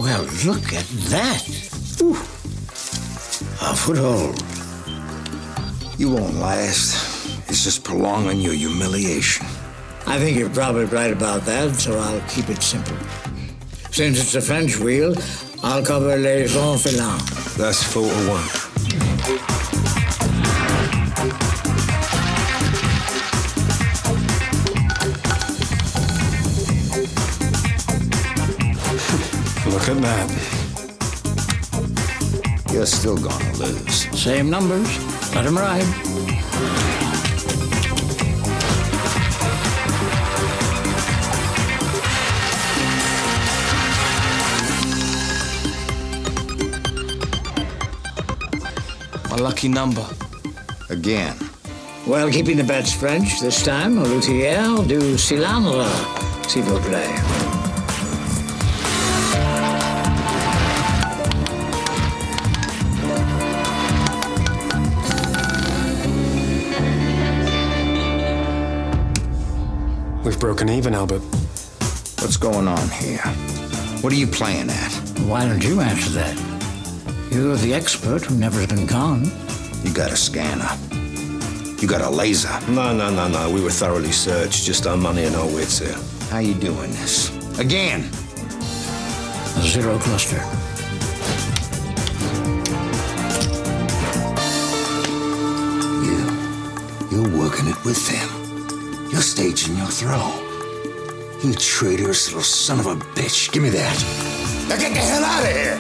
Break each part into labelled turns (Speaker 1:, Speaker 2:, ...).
Speaker 1: Well, look at that. Ooh. A foothold.
Speaker 2: You won't last. It's just prolonging your humiliation.
Speaker 1: I think you're probably right about that, so I'll keep it simple. Since it's a French wheel, I'll cover les enfilants.
Speaker 3: That's 4 to 1.
Speaker 4: Look at that.
Speaker 2: You're still gonna lose.
Speaker 1: Same numbers. Let him ride.
Speaker 3: My lucky number.
Speaker 2: Again.
Speaker 1: Well, keeping the bets French this time, au luthier du cylindre, s'il vous plaît.
Speaker 4: We've broken even, Albert.
Speaker 2: What's going on here? What are you playing at?
Speaker 1: Why don't you answer that? You're the expert who never's been conned.
Speaker 2: You got a scanner. You got a laser.
Speaker 3: No. We were thoroughly searched. Just our money and our wits here.
Speaker 2: How you doing this? Again.
Speaker 1: A zero cluster.
Speaker 2: You're working it with them. You're staging your throw. You traitorous little son of a bitch. Give me that. Now get the hell out of here!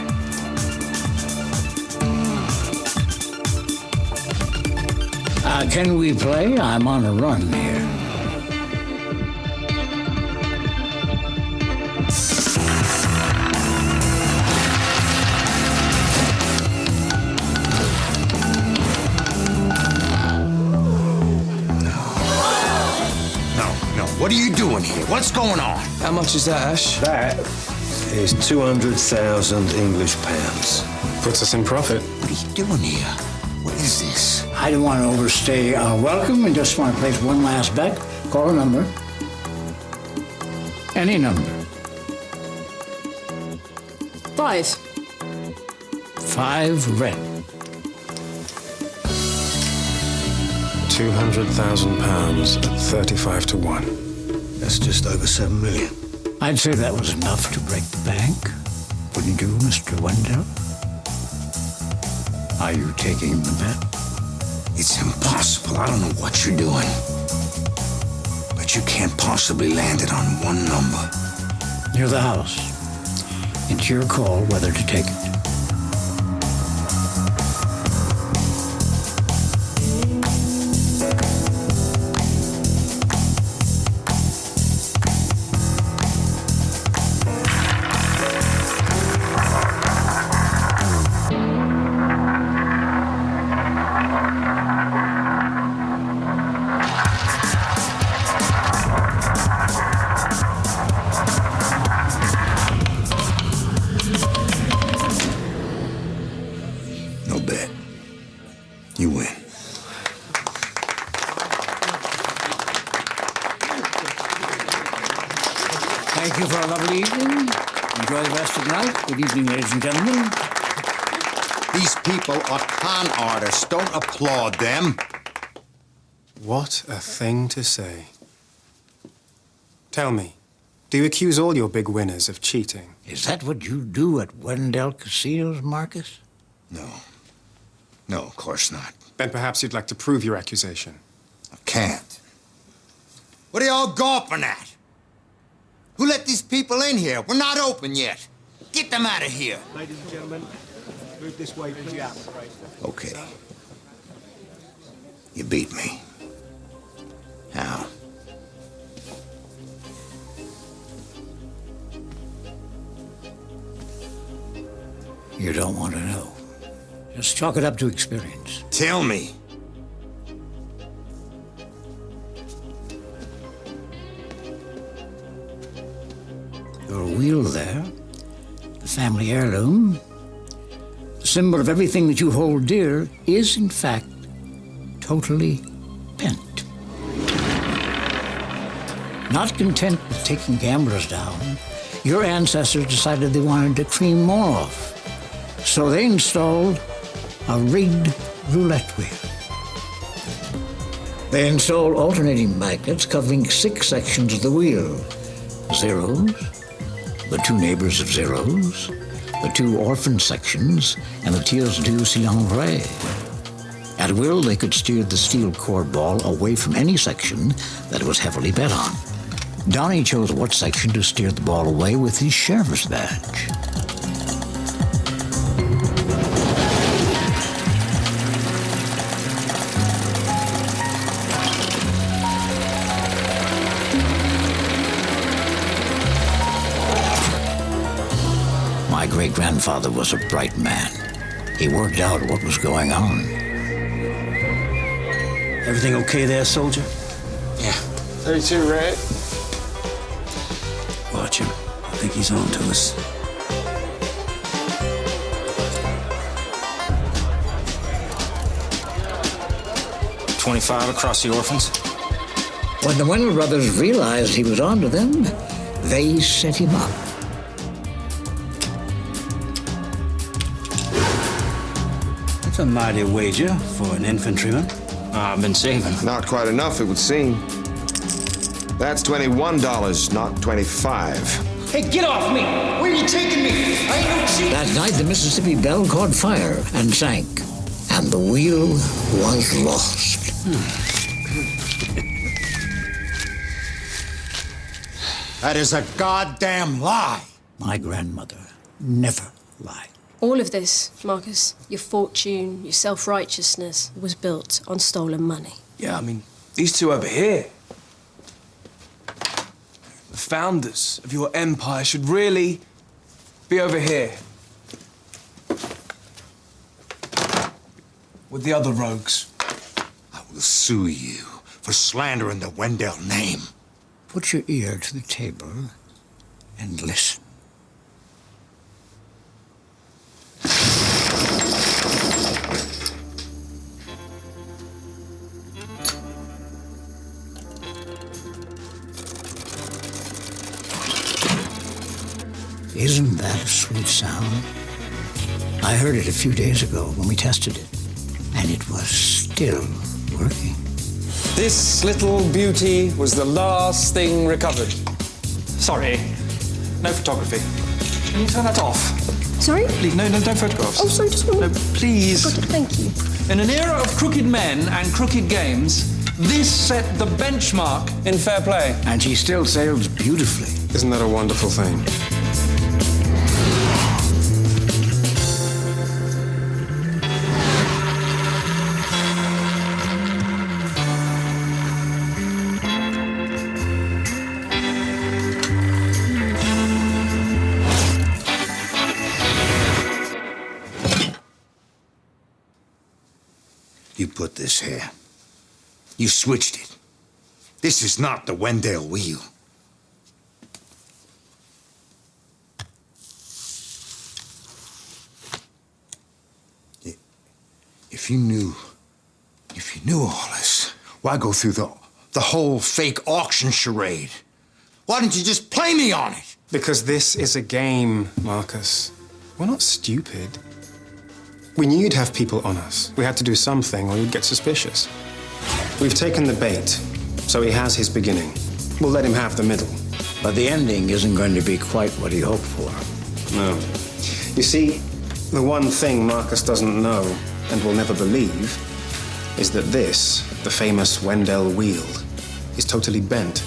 Speaker 1: Can we play? I'm on a run here.
Speaker 2: No. What are you doing here? What's going on?
Speaker 3: How much is that, Ash?
Speaker 4: That
Speaker 3: is 200,000 English pounds.
Speaker 4: puts us in profit.
Speaker 2: What are you doing here? What is this?
Speaker 1: I don't want to overstay our welcome and just want to place one last bet. Call a number. Any number.
Speaker 5: 5.
Speaker 1: 5 red.
Speaker 4: 200,000 pounds at 35 to 1.
Speaker 3: That's just over 7 million.
Speaker 1: I'd say that was enough to break the bank. Wouldn't you, Mr. Wendell? Are you taking the bet?
Speaker 2: It's impossible. I don't know what you're doing. But you can't possibly land it on one number.
Speaker 1: Near the house. It's your call whether to take it.
Speaker 2: No bet. You win.
Speaker 1: Thank you for a lovely evening. Enjoy the rest of the night. Good evening, ladies and gentlemen.
Speaker 2: These people are con artists. Don't applaud them.
Speaker 4: What a thing to say. Tell me, do you accuse all your big winners of cheating?
Speaker 1: Is that what you do at Wendell Casinos, Marcus?
Speaker 2: No. No, of course not.
Speaker 4: Then perhaps you'd like to prove your accusation.
Speaker 2: I can't. What are y'all gawping at? Who let these people in here? We're not open yet. Get them out of here.
Speaker 6: Ladies and gentlemen, move this way, please.
Speaker 2: Okay. You beat me. How?
Speaker 1: You don't want to know. Just chalk it up to experience.
Speaker 2: Tell me.
Speaker 1: Your wheel there, the family heirloom, the symbol of everything that you hold dear, is in fact totally bent. Not content with taking gamblers down, your ancestors decided they wanted to cream more off. So they installed a rigged roulette wheel. They installed alternating magnets covering 6 sections of the wheel. Zeros, the 2 neighbors of zeros, the 2 orphan sections, and the tiers du cylindre. At will, they could steer the steel core ball away from any section that was heavily bet on. Donnie chose what section to steer the ball away with his sheriff's badge. My great-grandfather was a bright man. He worked out what was going on.
Speaker 3: Everything okay there, soldier?
Speaker 2: Yeah.
Speaker 5: 32, right?
Speaker 3: Watch him. I think he's on to us. $25 across the orphans.
Speaker 1: When the Wendell brothers realized he was onto them, they set him up.
Speaker 3: That's a mighty wager for an infantryman. I've been saving.
Speaker 5: Not quite enough, it would seem. That's $21, not $25.
Speaker 6: Hey, get off me! Where are you taking me? I ain't no cheat.
Speaker 1: That night, the Mississippi Belle caught fire and sank, and the wheel was lost.
Speaker 2: That is a goddamn lie.
Speaker 1: My grandmother never lied.
Speaker 7: All of this, Marcus, your fortune, your self-righteousness, was built on stolen money.
Speaker 8: Yeah, I mean, these two over here, the founders of your empire, should really be over here with the other rogues.
Speaker 2: I will sue you for slandering the Wendell name.
Speaker 1: Put your ear to the table and listen. Isn't that a sweet sound? I heard it a few days ago when we tested it, and it was still working.
Speaker 9: This little beauty was the last thing recovered. Sorry, no photography. Can you turn that off?
Speaker 7: Sorry?
Speaker 9: Please, no, don't photographs.
Speaker 7: Oh, sorry, just one
Speaker 9: No,
Speaker 7: minute.
Speaker 9: please.
Speaker 7: Got it, thank you.
Speaker 9: In an era of crooked men and crooked games, this set the benchmark in fair play.
Speaker 1: And she still sails beautifully.
Speaker 4: Isn't that a wonderful thing?
Speaker 2: You put this here. You switched it. This is not the Wendell wheel. If you knew all this, why go through the whole fake auction charade? Why didn't you just play me on it?
Speaker 4: Because this is a game, Marcus. We're not stupid. We knew you'd have people on us. We had to do something or you'd get suspicious. We've taken the bait, so he has his beginning. We'll let him have the middle.
Speaker 1: But the ending isn't going to be quite what he hoped for.
Speaker 4: No. You see, the one thing Marcus doesn't know and will never believe is that this, the famous Wendell wheel, is totally bent.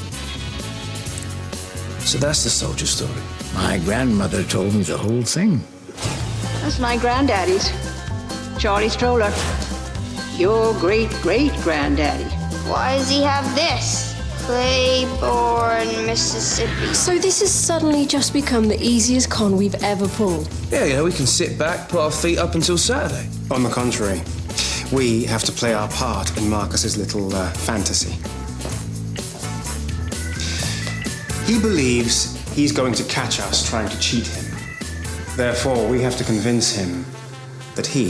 Speaker 3: So that's the soldier story.
Speaker 1: My grandmother told me the whole thing.
Speaker 10: That's my granddaddy's, Charlie Stroller. Your great-great-granddaddy.
Speaker 11: Why does he have this? Claiborne, Mississippi.
Speaker 7: So this has suddenly just become the easiest con we've ever pulled.
Speaker 8: Yeah, we can sit back, put our feet up until Saturday.
Speaker 4: On the contrary, we have to play our part in Marcus's little fantasy. He believes he's going to catch us trying to cheat him. Therefore, we have to convince him that he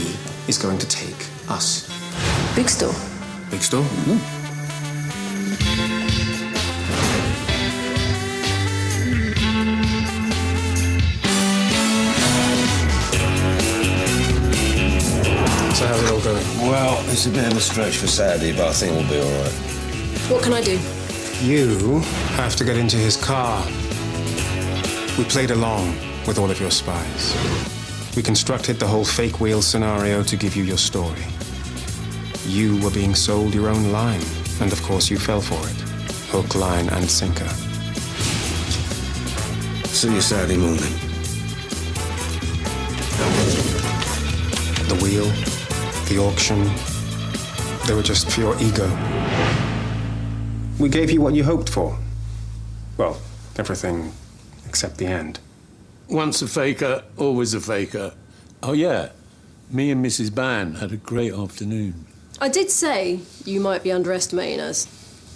Speaker 4: is going to take us.
Speaker 7: Big store.
Speaker 3: Big store?
Speaker 4: doing?
Speaker 2: Well, it's a bit of a stretch for Saturday, but I think we'll be all right.
Speaker 7: What can I do?
Speaker 4: You have to get into his car. We played along with all of your spies. We constructed the whole fake wheel scenario to give you your story. You were being sold your own line, and of course you fell for it. Hook, line, and sinker.
Speaker 2: See you Saturday morning.
Speaker 4: The wheel, the auction, they were just pure ego. We gave you what you hoped for. Well, everything except the end.
Speaker 12: Once a faker, always a faker. Oh, yeah. Me and Mrs. Ban had a great afternoon.
Speaker 7: I did say you might be underestimating us.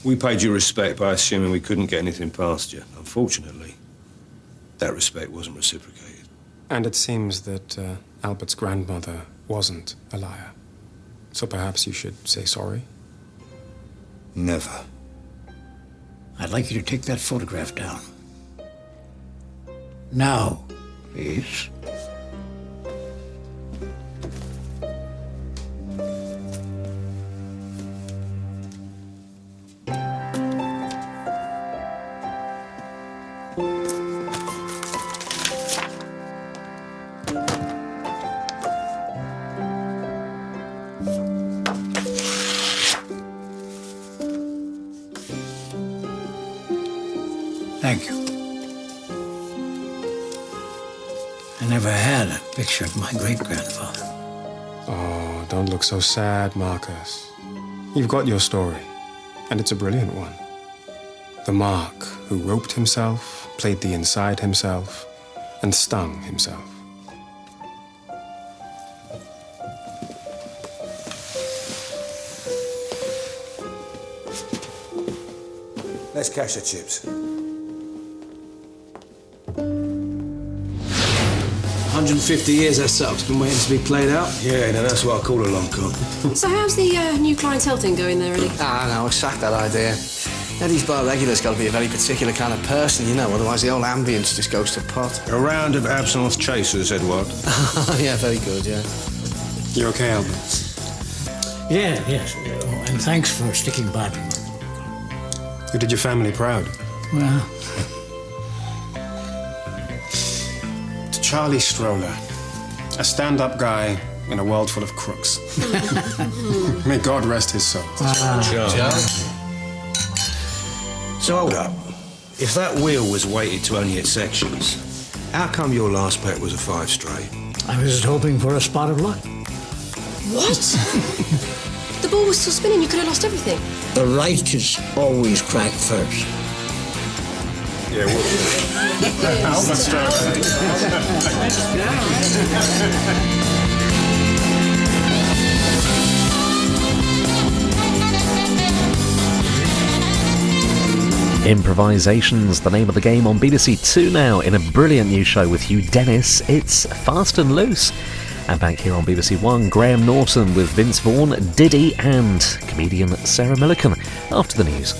Speaker 2: We paid you respect by assuming we couldn't get anything past you. Unfortunately, that respect wasn't reciprocated.
Speaker 4: And it seems that Albert's grandmother wasn't a liar. So perhaps you should say sorry?
Speaker 2: Never.
Speaker 1: I'd like you to take that photograph down. Now, please. Thank you. I never had a picture of my great-grandfather.
Speaker 4: Oh, don't look so sad, Marcus. You've got your story, and it's a brilliant one. The Mark who roped himself, played the inside himself, and stung himself.
Speaker 2: Let's cash the chips.
Speaker 3: 150 years that setup's been waiting to be played out.
Speaker 2: Yeah, now that's what I call a long con.
Speaker 7: So how's the new clientele thing going there, Eddie?
Speaker 8: No, I sacked that idea. Eddie's bar regular's got to be a very particular kind of person, you know, otherwise the whole ambience just goes to pot.
Speaker 2: A round of absinthe chasers, Edward.
Speaker 8: Yeah, very good, yeah.
Speaker 4: You okay, Albert?
Speaker 1: Yeah, yes. And thanks for sticking by me.
Speaker 4: You did your family proud.
Speaker 1: Well,
Speaker 4: To Charlie Stroller, a stand-up guy in a world full of crooks. May God rest his soul.
Speaker 2: So hold up. If that wheel was weighted to only its sections, how come your last bet was a 5 straight?
Speaker 1: I was hoping for a spot of luck.
Speaker 7: What? The ball was still spinning. You could have lost everything.
Speaker 1: The righteous always crack first.
Speaker 4: Yeah, Albert Stroller.
Speaker 13: Improvisation's the name of the game on BBC Two now in a brilliant new show with Hugh Dennis. It's Fast and Loose. And back here on BBC One, Graham Norton with Vince Vaughn, Diddy and comedian Sarah Millican after the news.